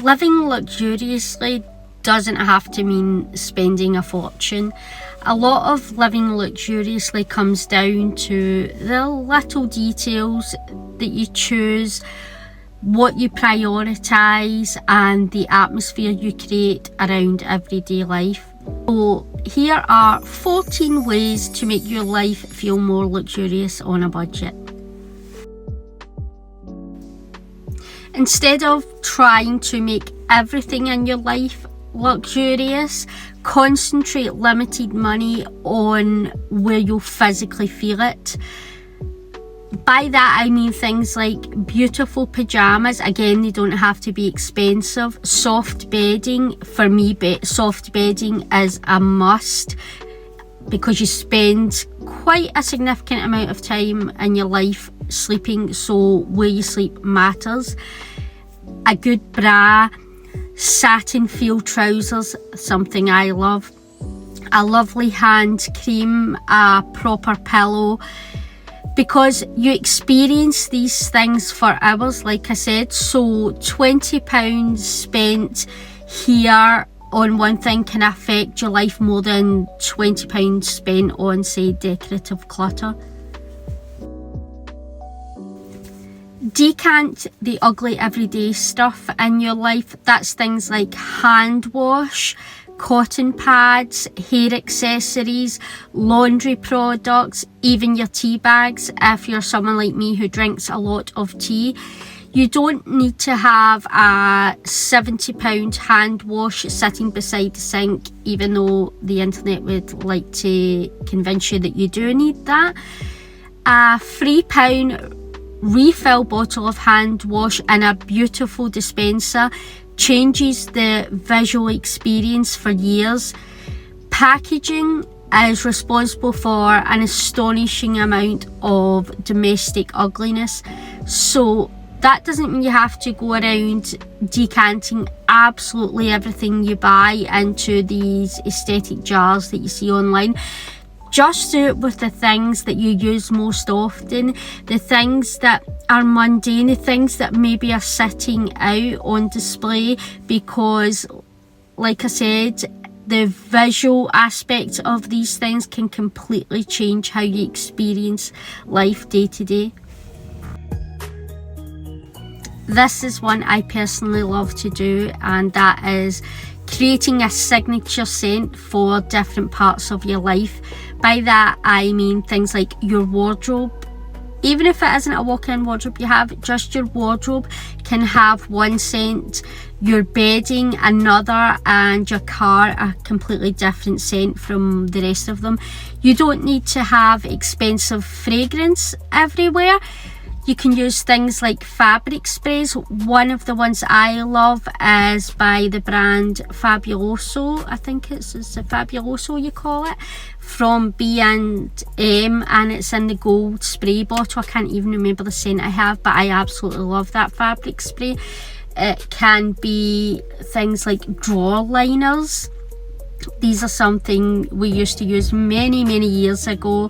Living luxuriously doesn't have to mean spending a fortune. A lot of living luxuriously comes down to the little details that you choose, what you prioritise, and the atmosphere you create around everyday life. So here are 14 ways to make your life feel more luxurious on a budget. Instead of trying to make everything in your life luxurious, concentrate limited money on where you'll physically feel it. By that I mean things like beautiful pyjamas. Again, they don't have to be expensive. Soft bedding. For me, soft bedding is a must because you spend quite a significant amount of time in your life sleeping, so where you sleep matters. A good bra, satin feel trousers, something I love. A lovely hand cream, a proper pillow, because you experience these things for hours, like I said. So £20 spent here on one thing can affect your life more than £20 spent on, say, decorative clutter. Decant the ugly everyday stuff in your life. That's things like hand wash, cotton pads, hair accessories, laundry products, even your tea bags if you're someone like me who drinks a lot of tea. You don't need to have a £70 hand wash sitting beside the sink, even though the internet would like to convince you that you do need that. A £3 refill bottle of hand wash in a beautiful dispenser changes the visual experience for years. Packaging is responsible for an astonishing amount of domestic ugliness, so that doesn't mean you have to go around decanting absolutely everything you buy into these aesthetic jars that you see online. Just do it with the things that you use most often, the things that are mundane, the things that maybe are sitting out on display, because, like I said, the visual aspect of these things can completely change how you experience life day to day. This is one I personally love to do, and that is creating a signature scent for different parts of your life. By that I mean things like your wardrobe. Even if it isn't a walk-in wardrobe you have, just your wardrobe can have one scent, your bedding another, and your car a completely different scent from the rest of them. You don't need to have expensive fragrance everywhere. You can use things like fabric sprays. One of the ones I love is by the brand Fabuloso. I think it's Fabuloso you call it, from B&M, and it's in the gold spray bottle. I can't even remember the scent I have, but I absolutely love that fabric spray. It can be things like drawer liners. These are something we used to use many years ago,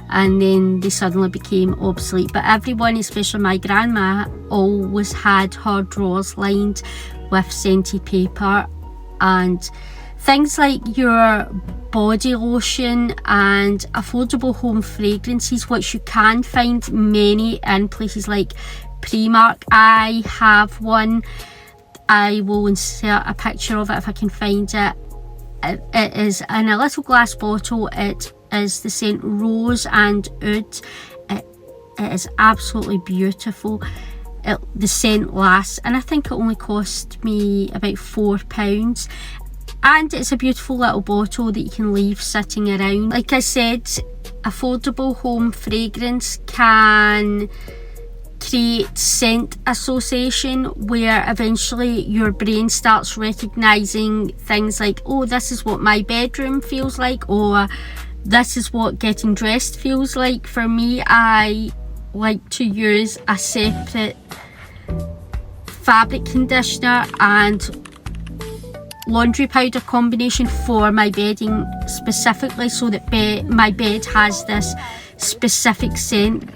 and then they suddenly became obsolete. But everyone, especially my grandma, always had her drawers lined with scented paper. And things like your body lotion and affordable home fragrances, which you can find many in places like Primark. I have one. I will insert a picture of it if I can find it. It is in a little glass bottle. It is the scent Rose and Oud. It is absolutely beautiful. The scent lasts, and I think it only cost me about £4. And it's a beautiful little bottle that you can leave sitting around. Like I said, affordable home fragrance can create scent association, where eventually your brain starts recognizing things like, oh, this is what my bedroom feels like, or this is what getting dressed feels like. For me, I like to use a separate fabric conditioner and laundry powder combination for my bedding specifically, so that my bed has this specific scent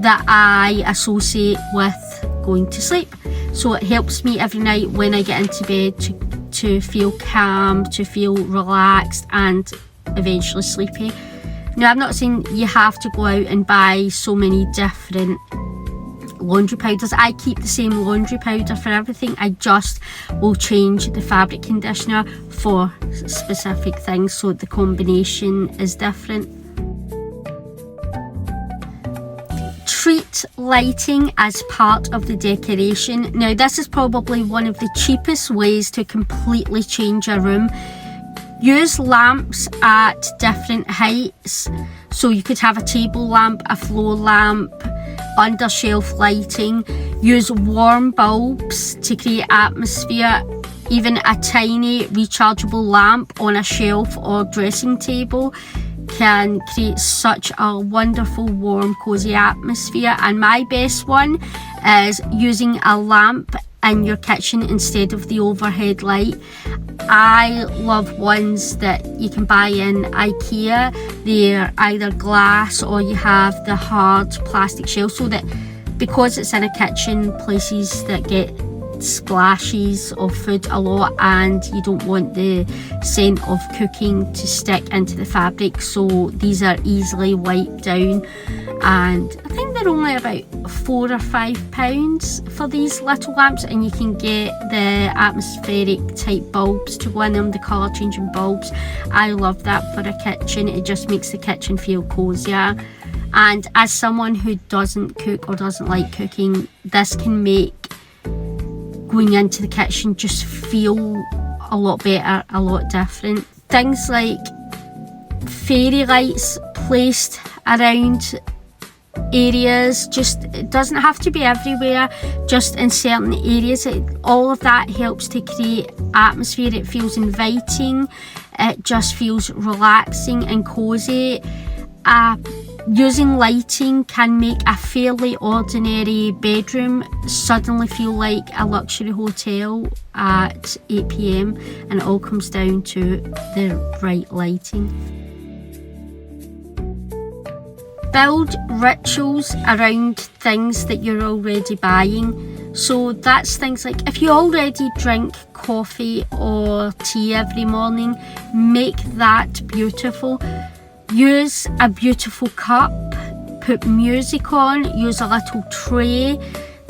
that I associate with going to sleep. so it helps me every night when I get into bed to feel calm, to feel relaxed and eventually sleepy. Now, I'm not saying you have to go out and buy so many different laundry powders. I keep the same laundry powder for everything. I just will change the fabric conditioner for specific things so the combination is different. Treat lighting as part of the decoration. Now, this is probably one of the cheapest ways to completely change a room. Use lamps at different heights. So you could have a table lamp, a floor lamp, under shelf lighting. Use warm bulbs to create atmosphere. Even a tiny rechargeable lamp on a shelf or dressing table can create such a wonderful, warm, cozy atmosphere. And my best one is using a lamp in your kitchen instead of the overhead light. I love ones that you can buy in IKEA. They're either glass or you have the hard plastic shell, so that because it's in a kitchen, places that get splashes of food a lot and you don't want the scent of cooking to stick into the fabric, so these are easily wiped down. And I think they're only about £4 or £5 for these little lamps, and you can get the atmospheric type bulbs to go in them, the colour changing bulbs. I love that for a kitchen. It just makes the kitchen feel cozier. And as someone who doesn't cook or doesn't like cooking, this can make going into the kitchen just feel a lot better, a lot different. Things like fairy lights placed around areas, just it doesn't have to be everywhere, just in certain areas. All of that helps to create atmosphere. It feels inviting, it just feels relaxing and cozy. Using lighting can make a fairly ordinary bedroom suddenly feel like a luxury hotel at 8 p.m, and it all comes down to the right lighting. Build rituals around things that you're already buying. So that's things like, if you already drink coffee or tea every morning, make that beautiful. Use a beautiful cup, put music on, use a little tray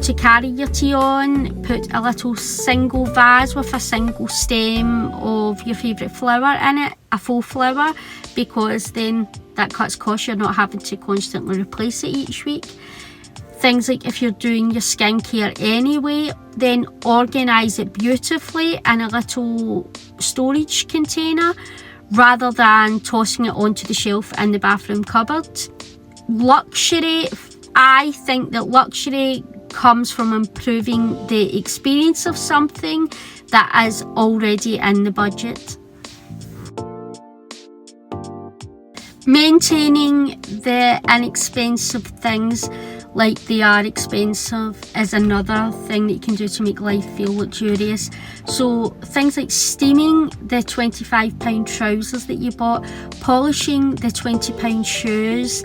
to carry your tea on, put a little single vase with a single stem of your favourite flower in it, a faux flower, because then that cuts costs. You're not having to constantly replace it each week. Things like if you're doing your skincare anyway, then organise it beautifully in a little storage container, rather than tossing it onto the shelf in the bathroom cupboard. Luxury, I think that luxury comes from improving the experience of something that is already in the budget. Maintaining the inexpensive things like they are expensive is another thing that you can do to make life feel luxurious. So things like steaming the £25 trousers that you bought, polishing the £20 shoes,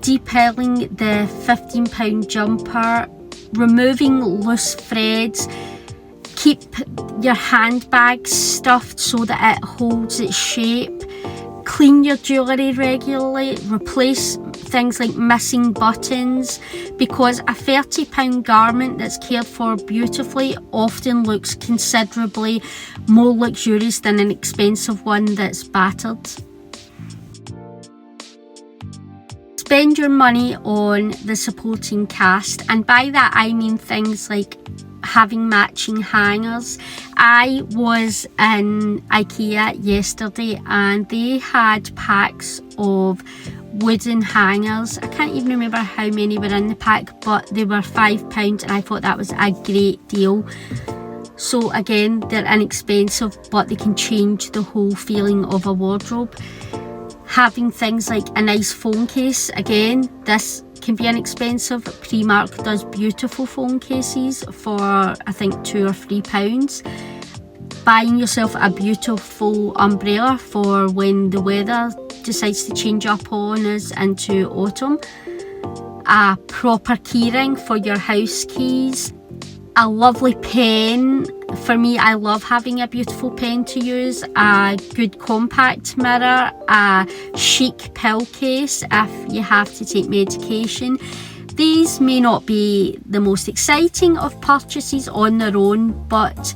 detailing the £15 jumper, removing loose threads. Keep your handbag stuffed so that it holds its shape. Clean your jewellery regularly. Replace things like missing buttons, because a £30 garment that's cared for beautifully often looks considerably more luxurious than an expensive one that's battered. Spend your money on the supporting cast, and by that I mean things like having matching hangers. I was in IKEA yesterday and they had packs of wooden hangers. I can't even remember how many were in the pack, but they were £5 and I thought that was a great deal. So again, they're inexpensive, but they can change the whole feeling of a wardrobe. Having things like a nice phone case, again, this can be inexpensive. Primark does beautiful phone cases for I think £2 or £3. Buying yourself a beautiful umbrella for when the weather decides to change up on us into autumn. A proper keyring for your house keys. a lovely pen. For me, I love having a beautiful pen to use, a good compact mirror, a chic pill case if you have to take medication. These may not be the most exciting of purchases on their own, but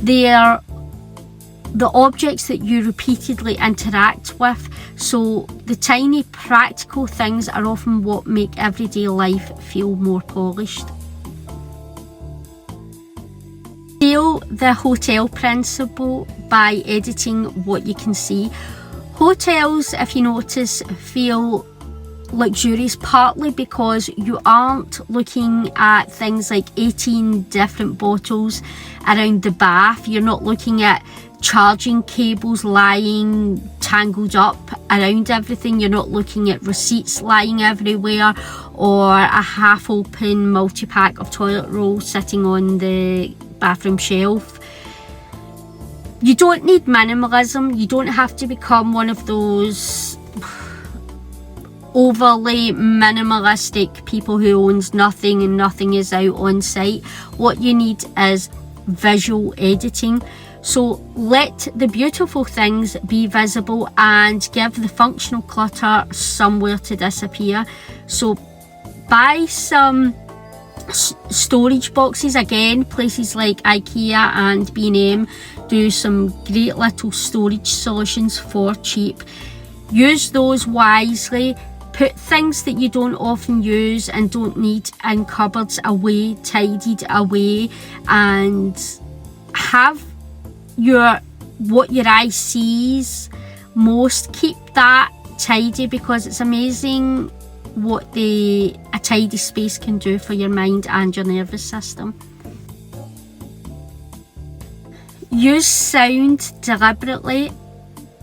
they are the objects that you repeatedly interact with, so the tiny practical things are often what make everyday life feel more polished. Steal the hotel principle by editing what you can see. Hotels, if you notice, feel luxurious partly because you aren't looking at things like 18 different bottles around the bath. You're not looking at charging cables lying tangled up around everything. You're not looking at receipts lying everywhere, or a half open multi-pack of toilet rolls sitting on the bathroom shelf. You don't need minimalism. You don't have to become one of those overly minimalistic people who owns nothing and nothing is out on site. What you need is visual editing. So let the beautiful things be visible and give the functional clutter somewhere to disappear. So buy some storage boxes. Again, places like IKEA and B&M do some great little storage solutions for cheap. Use those wisely. Put things that you don't often use and don't need in cupboards away, tidied away, and have what your eye sees most. Keep that tidy, because it's amazing what a tidy space can do for your mind and your nervous system. Use sound deliberately.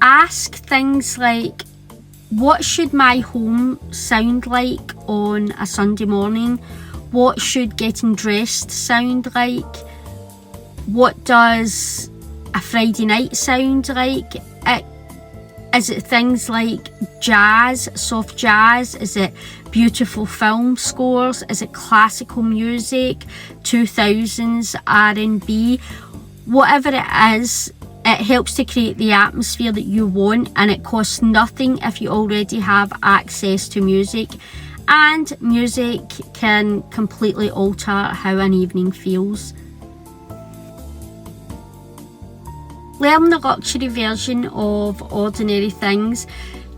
Ask things like, what should my home sound like on a Sunday morning? What should getting dressed sound like? What does a Friday night sound like? Is it things like jazz, soft jazz? Is it beautiful film scores? Is it classical music, 2000s R&B? Whatever it is, it helps to create the atmosphere that you want, and it costs nothing if you already have access to music. And music can completely alter how an evening feels. Learn the luxury version of ordinary things.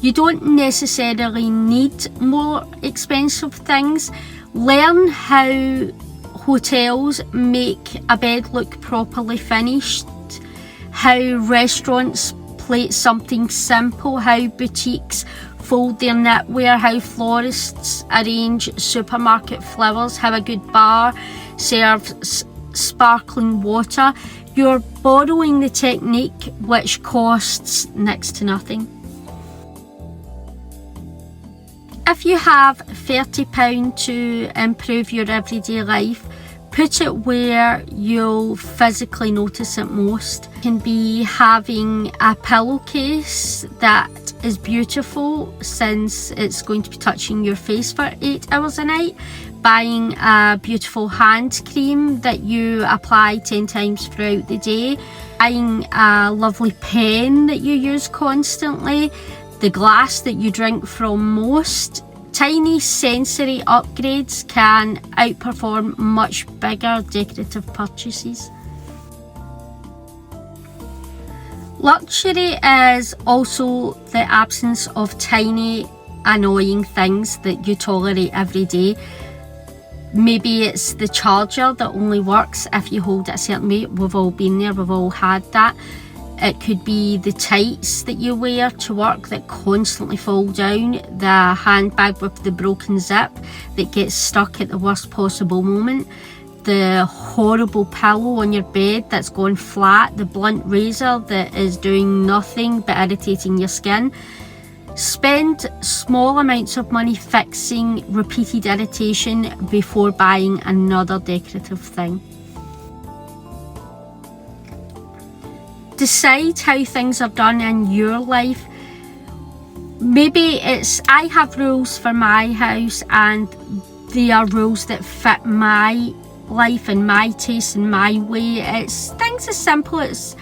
You don't necessarily need more expensive things. Learn how hotels make a bed look properly finished, how restaurants plate something simple, how boutiques fold their knitwear, how florists arrange supermarket flowers, how a good bar serves sparkling water. You're borrowing the technique which costs next to nothing. If you have £30 to improve your everyday life, put it where you'll physically notice it most. It can be having a pillowcase that is beautiful, since it's going to be touching your face for 8 hours a night. Buying a beautiful hand cream that you apply 10 times throughout the day. Buying a lovely pen that you use constantly. The glass that you drink from most. Tiny sensory upgrades can outperform much bigger decorative purchases. Luxury is also the absence of tiny annoying things that you tolerate every day. Maybe it's the charger that only works if you hold it a certain way. We've all been there, we've all had that. It could be the tights that you wear to work that constantly fall down, the handbag with the broken zip that gets stuck at the worst possible moment, the horrible pillow on your bed that's gone flat, the blunt razor that is doing nothing but irritating your skin. Spend small amounts of money fixing repeated irritation before buying another decorative thing. Decide how things are done in your life. Maybe I have rules for my house, and they are rules that fit my life and my taste and my way. It's things as simple as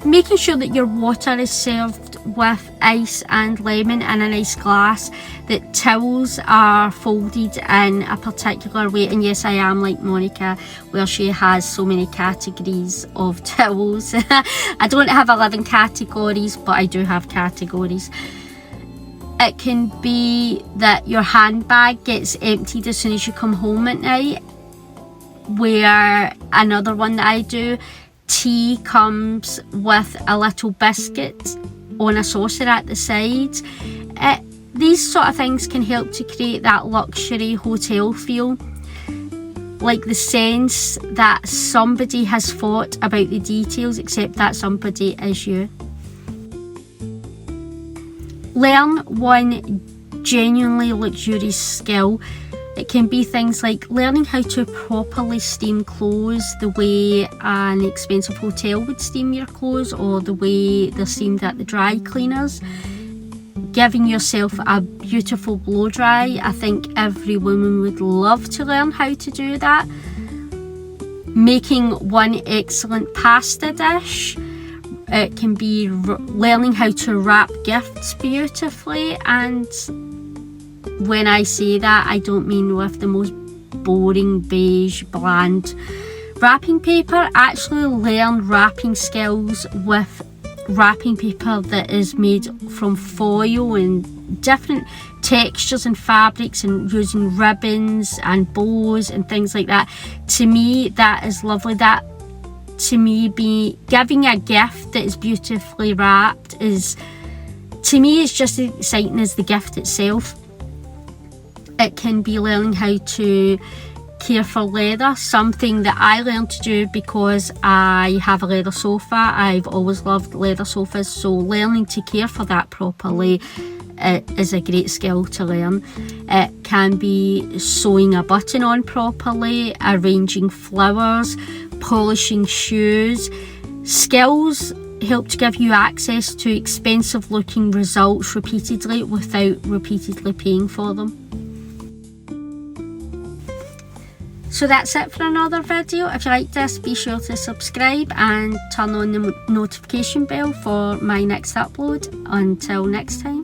making sure that your water is served with ice and lemon in a nice glass, that towels are folded in a particular way. And yes, I am like Monica, where she has so many categories of towels. I don't have 11 categories, but I do have categories. It can be that your handbag gets emptied as soon as you come home at night, where another one that I do, tea comes with a little biscuit on a saucer at the side. These sort of things can help to create that luxury hotel feel, like the sense that somebody has thought about the details, except that somebody is you. Learn one genuinely luxurious skill. It can be things like learning how to properly steam clothes the way an expensive hotel would steam your clothes, or the way they're steamed at the dry cleaners. Giving yourself a beautiful blow dry. I think every woman would love to learn how to do that. Making one excellent pasta dish. It can be learning how to wrap gifts beautifully, and when I say that, I don't mean with the most boring beige bland wrapping paper. Actually learn wrapping skills with wrapping paper that is made from foil and different textures and fabrics, and using ribbons and bows and things like that. To me, that is lovely. That, to me, giving a gift that is beautifully wrapped is, to me, it's just as exciting as the gift itself. It can be learning how to care for leather, something that I learned to do because I have a leather sofa. I've always loved leather sofas, so learning to care for that properly is a great skill to learn. It can be sewing a button on properly, arranging flowers, polishing shoes. Skills help to give you access to expensive looking results repeatedly without repeatedly paying for them. So that's it for another video. If you like this, be sure to subscribe and turn on the notification bell for my next upload. Until next time.